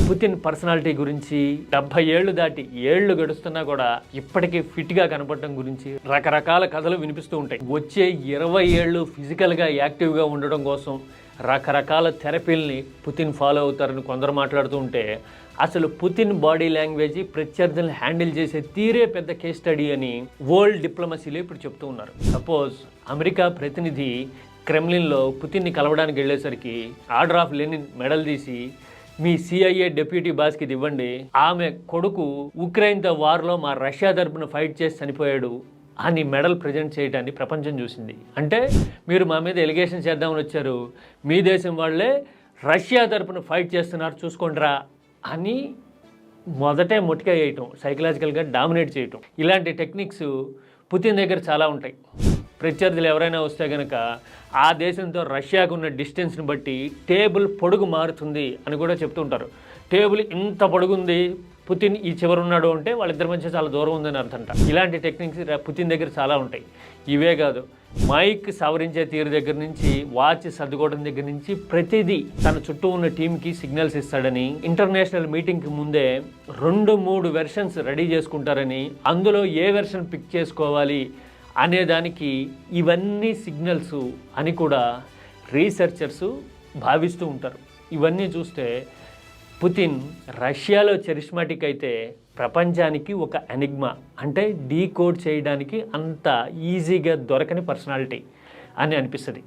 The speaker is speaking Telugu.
పుతిన్ పర్సనాలిటీ గురించి 70 ఏళ్లు దాటి ఏళ్లు గడుస్తున్నా కూడా ఇప్పటికీ ఫిట్గా కనపడటం గురించి రకరకాల కథలు వినిపిస్తూ ఉంటాయి. వచ్చే 20 ఏళ్ళు ఫిజికల్గా యాక్టివ్గా ఉండడం కోసం రకరకాల థెరపీల్ని పుతిన్ ఫాలో అవుతారని కొందరు మాట్లాడుతూ ఉంటే, అసలు పుతిన్ బాడీ లాంగ్వేజ్ ప్రత్యర్థులను హ్యాండిల్ చేసే తీరే పెద్ద కేస్ స్టడీ అని వరల్డ్ డిప్లొమసీలో ఇప్పుడు చెప్తూ ఉన్నారు. సపోజ్ అమెరికా ప్రతినిధి క్రెమ్లిన్లో పుతిన్ని కలవడానికి వెళ్ళేసరికి ఆర్డర్ ఆఫ్ లెనిన్ మెడల్ తీసి మీ సిఐఏ డెప్యూటీ బాస్కి ఇది ఇవ్వండి, ఆమె కొడుకు ఉక్రెయిన్తో వార్లో మా రష్యా తరపున ఫైట్ చేసి చనిపోయాడు అని మెడల్ ప్రజెంట్ చేయడాన్ని ప్రపంచం చూసింది. అంటే మీరు మా మీద ఎలిగేషన్ చేద్దామని వచ్చారు, మీ దేశం వాళ్ళే రష్యా తరపున ఫైట్ చేస్తున్నారు చూసుకోండిరా అని మొదటే మొట్టిగా వేయటం, సైకలాజికల్గా డామినేట్ చేయటం. ఇలాంటి టెక్నిక్స్ పుతిన్ దగ్గర చాలా ఉంటాయి. ప్రత్యర్థులు ఎవరైనా వస్తే కనుక ఆ దేశంతో రష్యాకు ఉన్న డిస్టెన్స్ని బట్టి టేబుల్ పొడుగు మారుతుంది అని కూడా చెప్తూ ఉంటారు. టేబుల్ ఇంత పొడుగుంది, పుతిన్ ఈ చివరు ఉన్నాడు అంటే వాళ్ళిద్దరి మధ్య చాలా దూరం ఉందని అర్థంట. ఇలాంటి టెక్నిక్స్ పుతిన్ దగ్గర చాలా ఉంటాయి. ఇవే కాదు, మైక్ సవరించే తీరు దగ్గర నుంచి వాచ్ సర్దుకోవడం దగ్గర నుంచి ప్రతిదీ తన చుట్టూ ఉన్న టీంకి సిగ్నల్స్ ఇస్తాడని, ఇంటర్నేషనల్ మీటింగ్కి ముందే 2-3 వెర్షన్స్ రెడీ చేసుకుంటారని, అందులో ఏ వెర్షన్ పిక్ చేసుకోవాలి అనేదానికి ఇవన్నీ సిగ్నల్స్ అని కూడా రీసెర్చర్స్ భావిస్తూ ఉంటారు. ఇవన్నీ చూస్తే పుతిన్ రష్యాలో చరిష్మాటిక్ అయితే ప్రపంచానికి ఒక ఎనిగ్మా, అంటే డీకోడ్ చేయడానికి అంత ఈజీగా దొరకని పర్సనాలిటీ అని అనిపిస్తుంది.